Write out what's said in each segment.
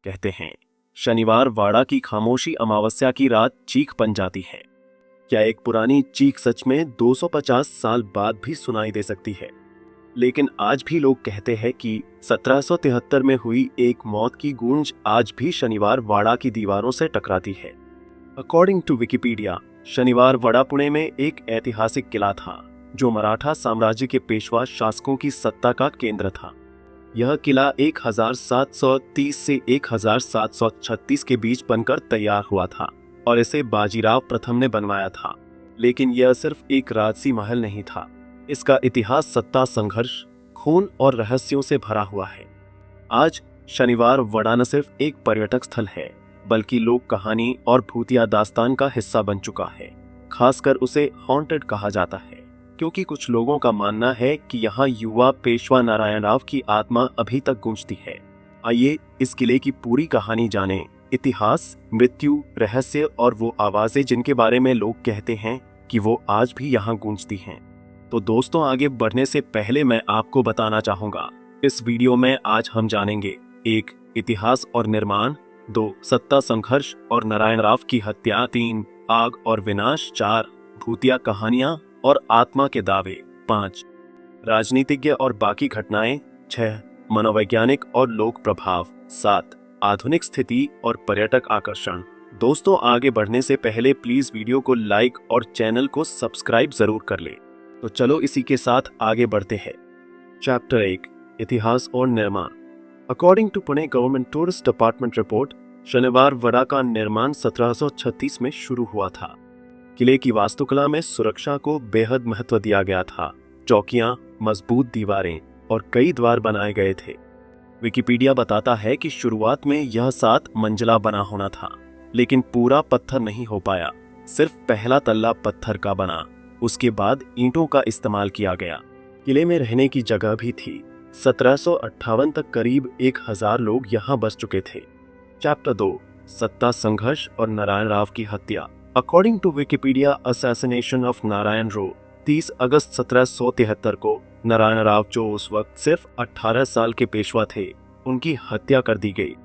कहते हैं, शनिवार वाड़ा की खामोशी अमावस्या की रात चीख बन जाती है। क्या एक पुरानी चीख सच में 250 साल बाद भी सुनाई दे सकती है? लेकिन आज भी लोग कहते हैं कि 1773 में हुई एक मौत की गूंज आज भी शनिवार वाड़ा की दीवारों से टकराती है। अकॉर्डिंग टू विकिपीडिया, शनिवार वाड़ा पुणे में एक ऐतिहासिक किला था जो मराठा साम्राज्य के पेशवा शासकों की सत्ता का केंद्र था। यह किला 1730 से 1736 के बीच बनकर तैयार हुआ था और इसे बाजीराव प्रथम ने बनवाया था। लेकिन यह सिर्फ एक राजसी महल नहीं था। इसका इतिहास सत्ता संघर्ष, खून और रहस्यों से भरा हुआ है। आज शनिवार वाड़ा न सिर्फ एक पर्यटक स्थल है, बल्कि लोक कहानी और भूतिया दास्तान का हिस्सा बन चुका है। खासकर उसे हॉन्टेड कहा जाता है क्योंकि कुछ लोगों का मानना है कि यहाँ युवा पेशवा नारायण राव की आत्मा अभी तक गूंजती है। आइए इस किले की पूरी कहानी जानें। इतिहास, मृत्यु, रहस्य और वो आवाजें जिनके बारे में लोग कहते हैं कि वो आज भी यहाँ गूंजती हैं। तो दोस्तों, आगे बढ़ने से पहले मैं आपको बताना चाहूंगा, इस वीडियो में आज हम जानेंगे 1. इतिहास और निर्माण, 2. सत्ता संघर्ष और नारायण राव की हत्या, 3. आग और विनाश, 4. भूतिया कहानियां और आत्मा के दावे, 5. राजनीतिज्ञ और बाकी घटनाएं, 6. मनोवैज्ञानिक और लोक प्रभाव, 7. आधुनिक स्थिति और पर्यटक आकर्षण। दोस्तों, आगे बढ़ने से पहले प्लीज वीडियो को लाइक और चैनल को सब्सक्राइब जरूर कर ले। तो चलो इसी के साथ आगे बढ़ते हैं। चैप्टर 1, इतिहास और निर्माण। According to Pune government tourist department report, Shaniwar Wada का निर्माण 1736 में शुरू हुआ था। किले की वास्तुकला में सुरक्षा को बेहद महत्व दिया गया था। चौकियां, मजबूत दीवारें और कई द्वार बनाए गए थे। विकिपीडिया बताता है कि शुरुआत में यह 7 मंजिला बना होना था, लेकिन पूरा पत्थर नहीं हो पाया। सिर्फ पहला तल्ला पत्थर का बना। उसके बाद ईंटों का इस्तेमाल किया गया। किले में रहने की जगह भी थी। 1758 तक करीब 1000 लोग यहाँ बस चुके थे। चैप्टर 2, सत्ता संघर्ष और नारायण राव की हत्या। According to Wikipedia, assassination of Narayan Rao, 30 अगस्त 1773 को नारायण राव, जो उस वक्त सिर्फ 18 साल के पेशवा थे, उनकी हत्या कर दी गई।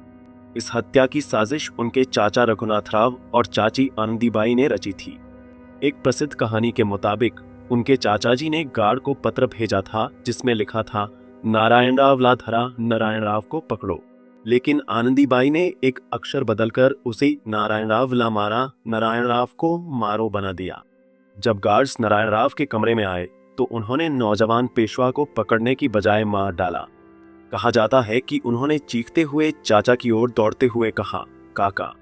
इस हत्या की साजिश उनके चाचा रघुनाथ राव और चाची आनंदीबाई ने रची थी। एक प्रसिद्ध कहानी के मुताबिक उनके चाचा जी ने गार्ड को पत्र भेजा था जिसमें लिखा था, नारायण राव ला धरा, नारायण राव को पकड़ो। लेकिन आनंदीबाई ने एक अक्षर बदलकर उसे नारायण राव ला मारा, नारायण राव को मारो बना दिया। जब गार्ड्स नारायण राव के कमरे में आए तो उन्होंने नौजवान पेशवा को पकड़ने की बजाय मार डाला। कहा जाता है कि उन्होंने चीखते हुए चाचा की ओर दौड़ते हुए कहा, काका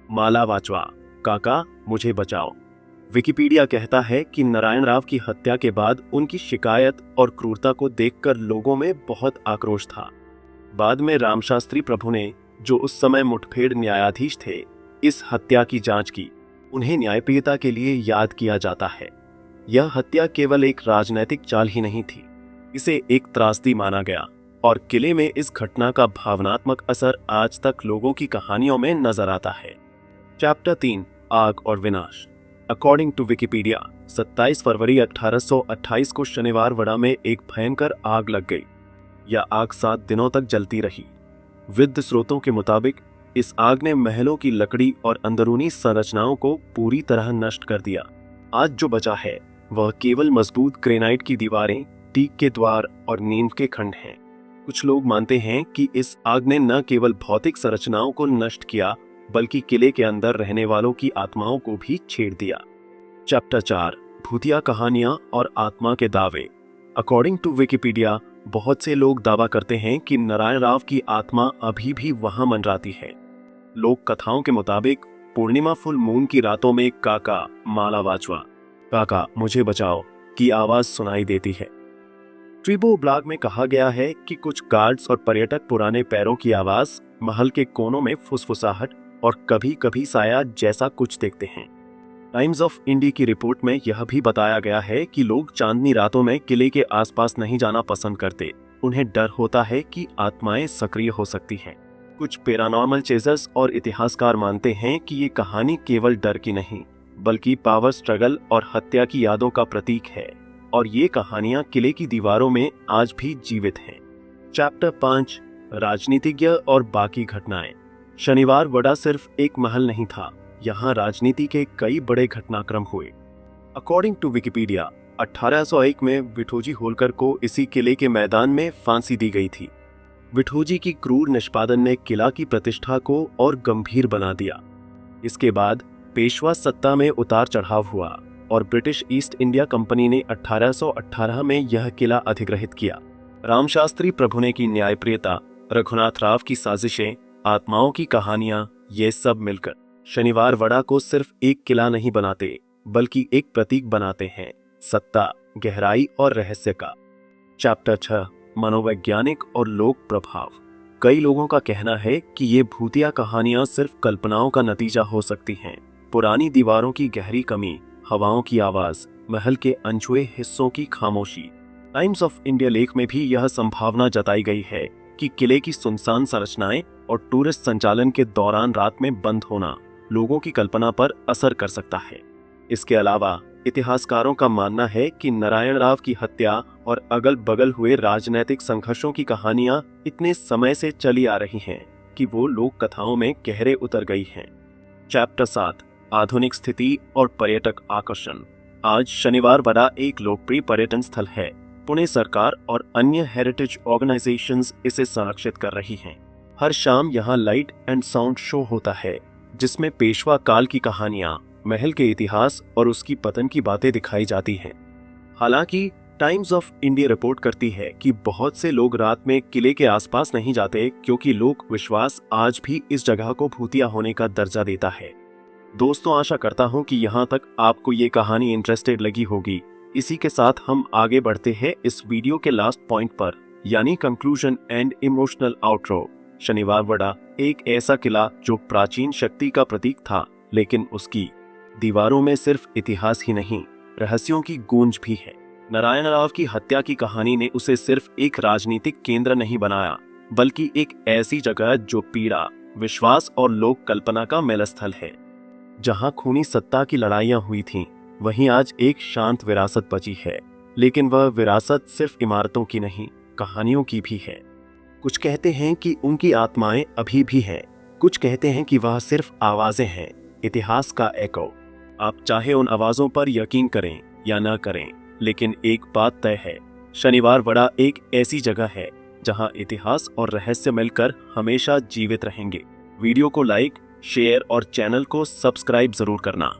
माला वाचवा, काका मुझे बचाओ। विकिपीडिया कहता है कि नारायण राव की हत्या के बाद उनकी शिकायत और क्रूरता को देखकर लोगों में बहुत आक्रोश था। बाद में रामशास्त्री प्रभु ने, जो उस समय मुठभेड़ न्यायाधीश थे, इस हत्या की जांच की। उन्हें न्यायप्रियता के लिए याद किया जाता है। यह हत्या केवल एक राजनैतिक चाल ही नहीं थी, इसे एक त्रासदी माना गया और किले में इस घटना का भावनात्मक असर आज तक लोगों की कहानियों में नजर आता है। चैप्टर 3, आग और विनाश। अकॉर्डिंग टू विकिपीडिया, 27 फरवरी 1828 को शनिवार वाड़ा में एक भयंकर आग लग गई। यह आग 7 दिनों तक जलती रही। विद्ध स्रोतों के मुताबिक इस आग ने महलों की लकड़ी और अंदरूनी संरचनाओं को पूरी तरह नष्ट कर दिया। आज जो बचा है वह केवल मजबूत ग्रेनाइट की दीवारें, टीक के द्वार और नींव के खंड हैं। कुछ लोग मानते हैं कि इस आग ने न केवल भौतिक संरचनाओं को नष्ट किया, बल्कि किले के अंदर रहने वालों की आत्माओं को भी छेड़ दिया। चैप्टर 4, भूतिया कहानियां और आत्मा के दावे। अकॉर्डिंग टू विकिपीडिया, बहुत से लोग दावा करते हैं कि नारायण राव की आत्मा अभी भी वहां मंडराती है। लोक कथाओं के मुताबिक पूर्णिमा फुल मून की रातों में काका माला वाचवा, काका मुझे बचाओ की आवाज सुनाई देती है। ट्रिबो ब्लॉग में कहा गया है कि कुछ गार्ड्स और पर्यटक पुराने पैरों की आवाज, महल के कोनों में फुसफुसाहट और कभी कभी साया जैसा कुछ देखते हैं। टाइम्स ऑफ इंडिया की रिपोर्ट में यह भी बताया गया है कि लोग चांदनी रातों में किले के आसपास नहीं जाना पसंद करते। उन्हें डर होता है कि आत्माएं सक्रिय हो सकती हैं। कुछ पैरानॉर्मल चेजर्स और इतिहासकार मानते हैं कि ये कहानी केवल डर की नहीं, बल्कि पावर स्ट्रगल और हत्या की यादों का प्रतीक है, और ये कहानियां किले की दीवारों में आज भी जीवित हैं। चैप्टर 5, राजनीतिज्ञ और बाकी घटनाएं। शनिवार वड़ा सिर्फ एक महल नहीं था, यहाँ राजनीति के कई बड़े घटनाक्रम हुए। अकॉर्डिंग टू विकिपीडिया, 1801 में विठोजी होलकर को इसी किले के मैदान में फांसी दी गई थी। विठोजी की क्रूर निष्पादन ने किला की प्रतिष्ठा को और गंभीर बना दिया। इसके बाद पेशवा सत्ता में उतार चढ़ाव हुआ और ब्रिटिश ईस्ट इंडिया कंपनी ने 1818 में यह किला अधिग्रहित किया। रामशास्त्री प्रभुने की न्यायप्रियता, रघुनाथ राव की साजिशें, आत्माओं की कहानियां, ये सब मिलकर शनिवार वड़ा को सिर्फ एक किला नहीं बनाते, बल्कि एक प्रतीक बनाते हैं सत्ता, गहराई और रहस्य का। चैप्टर 6, मनोवैज्ञानिक और लोक प्रभाव। कई लोगों का कहना है कि ये भूतिया कहानियां सिर्फ कल्पनाओं का नतीजा हो सकती हैं। पुरानी दीवारों की गहरी कमी, हवाओं की आवाज, महल के अनछुए हिस्सों की खामोशी। टाइम्स ऑफ इंडिया लेख में भी यह संभावना जताई गई है कि किले की सुनसान संरचनाएं और टूरिस्ट संचालन के दौरान रात में बंद होना लोगों की कल्पना पर असर कर सकता है। इसके अलावा इतिहासकारों का मानना है कि नारायण राव की हत्या और अगल बगल हुए राजनैतिक संघर्षों की कहानियां इतने समय से चली आ रही हैं कि वो लोक कथाओं में गहरे उतर गई हैं। चैप्टर 7, आधुनिक स्थिति और पर्यटक आकर्षण। आज शनिवार वड़ा एक लोकप्रिय पर्यटन स्थल है। पुणे सरकार और अन्य हेरिटेज ऑर्गेनाइजेशंस इसे संरक्षित कर रही हैं। हर शाम यहाँ लाइट एंड साउंड शो होता है, जिसमें पेशवा काल की कहानियां, महल के इतिहास और उसकी पतन की बातें दिखाई जाती हैं। हालांकि टाइम्स ऑफ इंडिया रिपोर्ट करती है कि बहुत से लोग रात में किले के आसपास नहीं जाते, क्योंकि लोक विश्वास आज भी इस जगह को भूतिया होने का दर्जा देता है। दोस्तों, आशा करता हूं कि यहाँ तक आपको ये कहानी इंटरेस्टेड लगी होगी। इसी के साथ हम आगे बढ़ते हैं इस वीडियो के लास्ट पॉइंट पर, यानी कंक्लूजन एंड इमोशनल आउटरो। शनिवार वड़ा एक ऐसा किला जो प्राचीन शक्ति का प्रतीक था, लेकिन उसकी दीवारों में सिर्फ इतिहास ही नहीं, रहस्यों की गूंज भी है। नारायण राव की हत्या की कहानी ने उसे सिर्फ एक राजनीतिक केंद्र नहीं बनाया, बल्कि एक ऐसी जगह जो पीड़ा, विश्वास और लोक कल्पना का मेलस्थल है। जहां खूनी सत्ता की लड़ाइयां हुई थीं, वहीं आज एक शांत विरासत बची है। लेकिन वह विरासत सिर्फ इमारतों की नहीं, कहानियों की भी है। कुछ कहते हैं कि उनकी आत्माएं अभी भी हैं, कुछ कहते हैं कि वह सिर्फ आवाजें हैं, इतिहास का एको। आप चाहे उन आवाजों पर यकीन करें या ना करें, लेकिन एक बात तय है, शनिवार वड़ा एक ऐसी जगह है जहां इतिहास और रहस्य मिलकर हमेशा जीवित रहेंगे। वीडियो को लाइक, शेयर और चैनल को सब्सक्राइब जरूर करना।